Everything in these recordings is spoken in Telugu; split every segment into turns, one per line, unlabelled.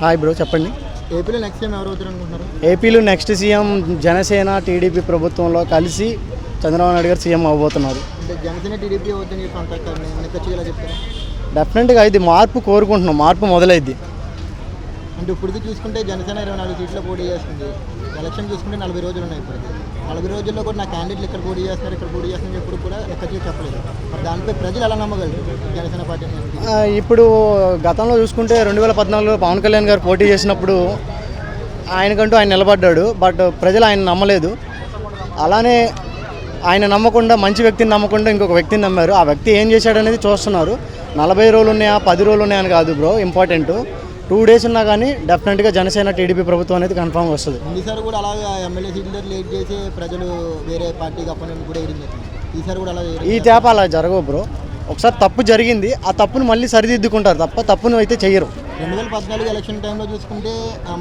హాయ్ బ్రో, చెప్పండి.
ఏపీలో నెక్స్ట్ సీఎం ఎవరు అవుతారు అనుకుంటున్నారు?
ఏపీలో నెక్స్ట్ సీఎం జనసేన టీడీపీ ప్రభుత్వంలో కలిసి చంద్రబాబు నాయుడు గారు సీఎం అవ్వబోతున్నారు.
అంటే జనసేన టీడీపీ అవుతుందని చెప్పి అంటారు, ఖచ్చితంగా చెప్తారు.
డెఫినెట్గా ఇది మార్పు కోరుకుంటున్నాం, మార్పు మొదలైద్ది.
అంటే ఇప్పటికి చూసుకుంటే జనసేన 24 సీట్లో పోటీ చేస్తుంది. ఎలక్షన్ చూసుకుంటే 40 రోజులు ఉన్నాయి. ఇప్పటికి 40 రోజుల్లో కూడా నా క్యాండిడేట్లు ఇక్కడ పోటీ చేస్తున్నారు, ఇక్కడ పోటీ చేస్తున్నారు ఎప్పుడు కూడా ఖచ్చితంగా చెప్పలేదు. మరి దానిపై ప్రజలు ఎలా నమ్మగలరు జనసేన పార్టీ?
ఇప్పుడు గతంలో చూసుకుంటే 2014లో పవన్ కళ్యాణ్ గారు పోటీ చేసినప్పుడు ఆయనకంటూ ఆయన నిలబడ్డాడు, బట్ ప్రజలు ఆయన నమ్మలేదు. అలానే ఆయన నమ్మకుండా, మంచి వ్యక్తిని నమ్మకుండా ఇంకొక వ్యక్తిని నమ్మారు. ఆ వ్యక్తి ఏం చేశాడనేది చూస్తున్నారు. 40 రోజులు ఉన్నాయా 10 రోజులు ఉన్నాయని కాదు బ్రో ఇంపార్టెంట్. 2 డేస్ ఉన్నా కానీ డెఫినెట్గా జనసేన టీడీపీ ప్రభుత్వం అనేది కన్ఫామ్గా వస్తుంది.
ఈసారి కూడా అలాగే ఎమ్మెల్యే సీట్లు లేట్ చేసి ప్రజలు వేరే పార్టీకి అపోనెంట్ కూడా ఎదిరింది. ఈసారి కూడా అలా
ఈ తేప అలా జరగవు బ్రో. ఒకసారి తప్పు జరిగింది, ఆ తప్పును మళ్ళీ సరిదిద్దుకుంటారు తప్ప తప్పును అయితే చెయ్యరు.
2014 ఎలక్షన్ టైంలో చూసుకుంటే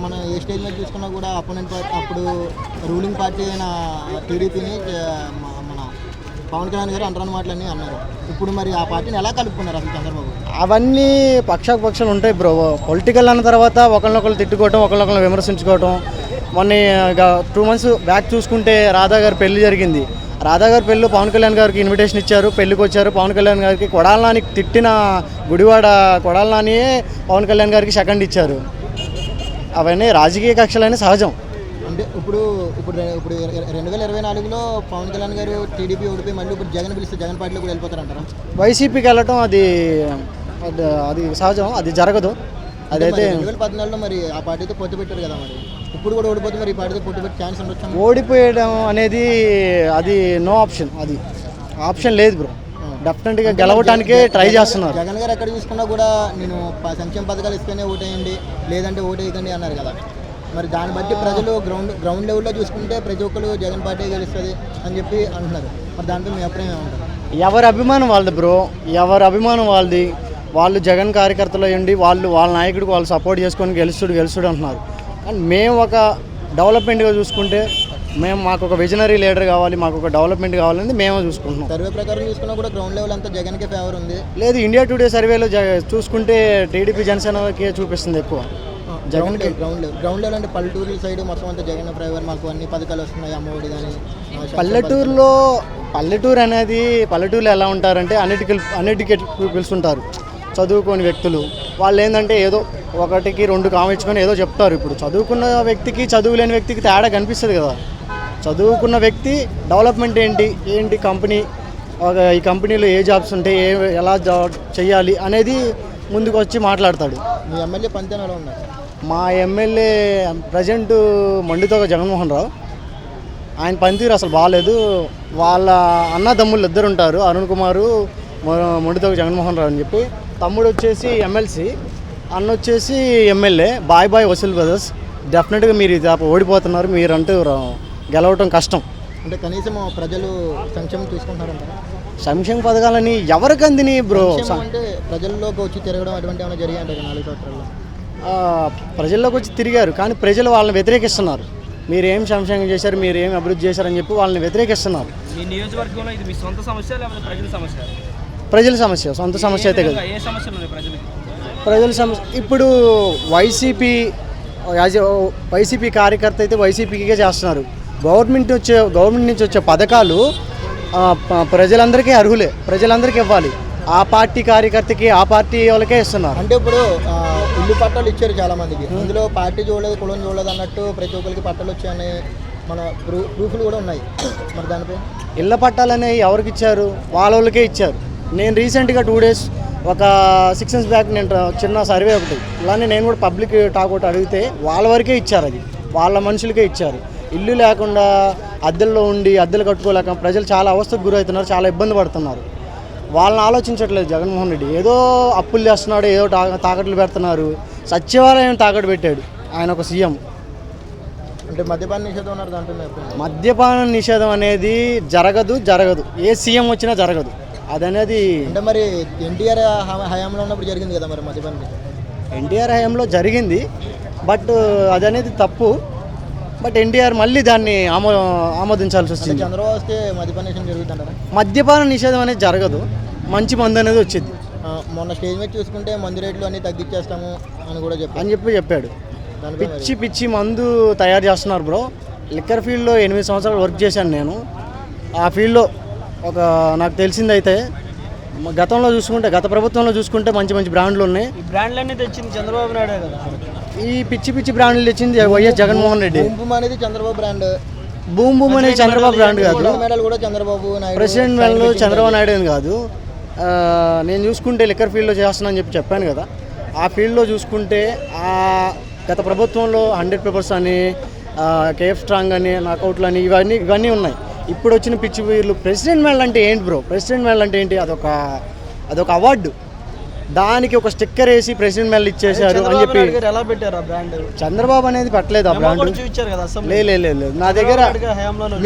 మన ఏ స్టేజ్ మీద చూసుకున్నా కూడా అపోనెంట్ పార్టీ, అప్పుడు రూలింగ్ పార్టీ అయిన టీడీపీని మన పవన్ కళ్యాణ్ గారు అంటరాని మాటలన్నీ అన్నారు. ఇప్పుడు మరి ఆ పార్టీని ఎలా కలుపుకున్నారు అసలు చంద్రబాబు? అవన్నీ
పక్షాలు ఉంటాయి బ్రో. పొలిటికల్ అన్న తర్వాత ఒకరినొకరు తిట్టుకోవటం, ఒకరినొకరు విమర్శించుకోవటం. మొన్న 2 months బ్యాక్ చూసుకుంటే రాధా గారి పెళ్లి జరిగింది. రాధా గారి పెళ్ళి పవన్ కళ్యాణ్ గారికి ఇన్విటేషన్ ఇచ్చారు, పెళ్ళికి వచ్చారు. పవన్ కళ్యాణ్ గారికి కొడాలని తిట్టిన గుడివాడ కొడాలనానియే పవన్ కళ్యాణ్ గారికి సెకండ్ ఇచ్చారు. అవన్నీ రాజకీయ కక్షలన్నీ సహజం.
అంటే ఇప్పుడు 2024లో పవన్ కళ్యాణ్ గారు టీడీపీ ఓడిపోయి మళ్ళీ ఇప్పుడు జగన్ పిలిస్తే జగన్ పార్టీలో కూడా వెళ్ళిపోతారంటారా?
వైసీపీకి వెళ్ళటం అది సహజం, అది జరగదు. అదైతే
2014లో మరి ఆ పార్టీతో పొత్తు పెట్టారు కదా, మరి ఇప్పుడు కూడా ఓడిపోతే మరి ఈ పార్టీతో పొత్తు పెట్టే ఛాన్స్ ఉండొచ్చు?
ఓడిపోయడం అనేది అది నో ఆప్షన్, అది ఆప్షన్ లేదు బ్రో. డెఫినెట్గా గెలవటానికే ట్రై చేస్తున్నారు.
జగన్ గారు ఎక్కడ చూసుకున్నా కూడా నేను సంక్షేమ పథకాలు ఇస్తేనే ఓటేయండి, లేదంటే ఓటేయకండి అన్నారు కదా. మరి దాన్ని బట్టి ప్రజలు గ్రౌండ్ లెవెల్లో చూసుకుంటే ప్రతి ఒక్కరు జగన్ పార్టీ గెలుస్తుంది అని చెప్పి అంటున్నారు. మరి దాంట్లో మీ అభిప్రాయం ఏమంటారు?
ఎవరి అభిమానం వాళ్ళది బ్రో, ఎవరి అభిమానం వాళ్ళది. వాళ్ళు జగన్ కార్యకర్తలు అయ్యండి, వాళ్ళ నాయకుడికి వాళ్ళు సపోర్ట్ చేసుకొని గెలుస్తుడు అంటున్నారు. కానీ మేము ఒక డెవలప్మెంట్గా చూసుకుంటే మాకు ఒక విజనరీ లీడర్ కావాలి, మాకు ఒక డెవలప్మెంట్ కావాలని మేము చూసుకుంటున్నాం.
సర్వే ప్రకారం చూసుకున్నా కూడా గ్రౌండ్ లెవెల్ అంతా జగన్కే ఫేవర్ ఉంది.
లేదు, ఇండియా టుడే సర్వేలో చూసుకుంటే టీడీపీ జనసేనకే చూపిస్తుంది ఎక్కువ.
జగన్కి గ్రౌండ్ లెవెల్ అంటే పల్లెటూరు సైడ్ మొత్తం అంతా జగన్ ఫేవర్, మాకు అన్ని పథకాలు వస్తున్నాయి, అమ్మఒడి కానీ. పల్లెటూరులో ఎలా ఉంటారంటే అన్ఎడ్యుకేటెడ్ పీపుల్స్ ఉంటారు, చదువుకోని వ్యక్తులు. వాళ్ళు ఏంటంటే ఏదో 1-2 కామించుకొని ఏదో చెప్తారు. ఇప్పుడు చదువుకున్న వ్యక్తికి చదువులేని వ్యక్తికి తేడా కనిపిస్తుంది కదా. చదువుకున్న వ్యక్తి డెవలప్మెంట్ ఏంటి కంపెనీ, ఈ కంపెనీలో ఏ జాబ్స్ ఉంటాయి, ఎలా జాబ్ చేయాలి అనేది ముందుకు వచ్చి మాట్లాడతాడు. మీ ఎమ్మెల్యే పనితీరు ఎలా ఉన్నారు?
మా ఎమ్మెల్యే ప్రజెంట్ మండుతోగ జగన్మోహన్ రావు. ఆయన పనితీరు అసలు బాగాలేదు. వాళ్ళ అన్నదమ్ముళ్ళు 2 ఉంటారు, అరుణ్ కుమారు, మండుతోగ జగన్మోహన్ రావు అని చెప్పి. తమ్ముడు వచ్చేసి ఎమ్మెల్సీ, అన్న వచ్చేసి ఎమ్మెల్యే. Bye Vasool brothers. డెఫినెట్గా మీరు ఇది ఓడిపోతున్నారు, మీరంటూ గెలవటం కష్టం.
అంటే కనీసం ప్రజలు సంక్షేమం తీసుకుంటున్నారంటారా?
సంక్షేమ పథకాలని ఎవరికి అందిని బ్రో?
అంటే ప్రజల్లోకి వచ్చి తిరగడం అటువంటి ఏమైనా జరిగాయంటే 4 సంవత్సరాల్లో?
ప్రజల్లోకి వచ్చి తిరిగారు, కానీ ప్రజలు వాళ్ళని వ్యతిరేకిస్తున్నారు. మీరు ఏం సంక్షేమం చేశారు, మీరు ఏం అభివృద్ధి చేశారని చెప్పి వాళ్ళని వ్యతిరేకిస్తున్నారు.
మీ నియోజకవర్గంలో ఇది మీ సొంత సమస్య లేకపోతే ప్రజల సమస్య?
ప్రజల సమస్య, సొంత సమస్య అయితే కదా.
ఏ సమస్యలు ఉన్నాయి
ప్రజల సమస్య? ఇప్పుడు వైసీపీ కార్యకర్త అయితే వైసీపీకే చేస్తున్నారు. గవర్నమెంట్ నుంచి వచ్చే పథకాలు ప్రజలందరికీ అర్హులే, ప్రజలందరికీ ఇవ్వాలి. ఆ పార్టీ కార్యకర్తకి, ఆ పార్టీ వాళ్ళకే ఇస్తున్నారు.
అంటే ఇప్పుడు ఇల్లు పట్టాలు ఇచ్చారు చాలా మందికి, అందులో పార్టీ చూడలేదు, కులం చూడలేదు అన్నట్టు ప్రతి ఒక్కరికి పట్టాలు వచ్చాయని మన ప్రూఫ్లు కూడా ఉన్నాయి. మరి దానిపై
ఇళ్ళ పట్టాలనేవి ఎవరికి ఇచ్చారు? వాళ్ళకే ఇచ్చారు. నేను రీసెంట్గా 2 days ఒక 6 months బ్యాక్ నేను చిన్న సర్వే ఒకటి ఇలానే నేను కూడా పబ్లిక్ టాక్ ఒకటి అడిగితే వాళ్ళ వరకే ఇచ్చారు, అది వాళ్ళ మనుషులకే ఇచ్చారు. ఇల్లు లేకుండా అద్దెల్లో ఉండి అద్దెలు కట్టుకోలేక ప్రజలు చాలా అవస్థకు గురవుతున్నారు, చాలా ఇబ్బంది పడుతున్నారు. వాళ్ళని ఆలోచించట్లేదు జగన్మోహన్ రెడ్డి. ఏదో అప్పులు చేస్తున్నాడు, ఏదో తాకట్లు పెడుతున్నారు. సచివాలయం తాకట్టు పెట్టాడు ఆయన ఒక సీఎం.
అంటే మద్యపాన నిషేధం ఉన్నారు దాంట్లో.
మద్యపాన నిషేధం అనేది జరగదు. ఏ సీఎం వచ్చినా జరగదు అదనేది.
అంటే మరి ఎన్టీఆర్ హయాంలో ఉన్నప్పుడు జరిగింది కదా మరి మద్యపాన నిషేధం?
ఎన్టీఆర్ హయాంలో జరిగింది, బట్ అదనేది తప్పు. బట్ ఎన్టీఆర్ మళ్ళీ దాన్ని ఆమోదించాల్సి వచ్చింది.
చంద్రబాబు వస్తే మద్యపాన నిషేధం జరుగుతుంటారా?
మద్యపాన నిషేధం అనేది జరగదు, మంచి మందు అనేది వచ్చింది.
మొన్న స్టేజ్ మీద చూసుకుంటే మందు రేట్లు అన్నీ తగ్గించేస్తాము,
అని కూడా చెప్పారు.
అని చెప్పాడు.
దానిపై మరి
పిచ్చి పిచ్చి మందు తయారు చేస్తున్నారు బ్రో. లిక్కర్ ఫీల్డ్లో 8 సంవత్సరాలు వర్క్ చేశాను నేను. ఆ ఫీల్డ్లో నాకు తెలిసిందైతే గతంలో చూసుకుంటే, గత ప్రభుత్వంలో చూసుకుంటే మంచి మంచి బ్రాండ్లు ఉన్నాయి.
ఈ బ్రాండ్లన్నీ తెచ్చింది చంద్రబాబు నాయుడే కదా.
ఈ పిచ్చి పిచ్చి బ్రాండ్లు తెచ్చింది YS Jaganmohan Reddy.
Boom boom అనేది చంద్రబాబు బ్రాండ్,
బూమ్ బూమ్ అనేది చంద్రబాబు బ్రాండ్ కాదు.
మెడల్ కూడా చంద్రబాబు నాయుడు,
ప్రెసిడెంట్ మెడల్ చంద్రబాబు నాయుడు అని కాదు. నేను చూసుకుంటే లిక్కర్ ఫీల్డ్లో చేస్తున్నానని చెప్పాను కదా. ఆ ఫీల్డ్లో చూసుకుంటే గత ప్రభుత్వంలో 100 పేపర్స్ అని, కేఎఫ్ స్ట్రాంగ్ అని, నాకౌట్లు అని ఇవన్నీ ఉన్నాయి. ఇప్పుడు వచ్చిన పిచ్చి వీళ్ళు ప్రెసిడెంట్ మెడల్ అంటే ఏంటి బ్రో? ప్రెసిడెంట్ మెడల్ అంటే ఏంటి? అదొక అవార్డు. దానికి ఒక స్టిక్కర్ వేసి ప్రెసిడెంట్ మెడల్ ఇచ్చేసారు అని చెప్పి.
ఎలా పెట్టారు ఆ బ్రాండ్?
చంద్రబాబు అనేది పెట్టలేదు ఆ బ్రాండ్.
చూపించారు కదా
లేదు. నా దగ్గర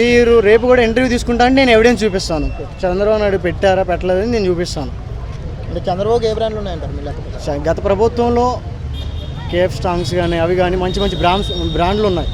మీరు రేపు కూడా ఇంటర్వ్యూ తీసుకుంటా అంటే నేను ఎవిడెన్స్ చూపిస్తాను. చంద్రబాబు నాయుడు పెట్టారా పెట్టలేదని నేను చూపిస్తాను.
అంటే చంద్రబాబుకి ఏ బ్రాండ్లు ఉన్నాయంటారు మీ లెక్క?
గత ప్రభుత్వంలో కేఎఫ్ స్ట్రాంగ్స్ కానీ అవి కానీ మంచి మంచి బ్రాండ్లు ఉన్నాయి.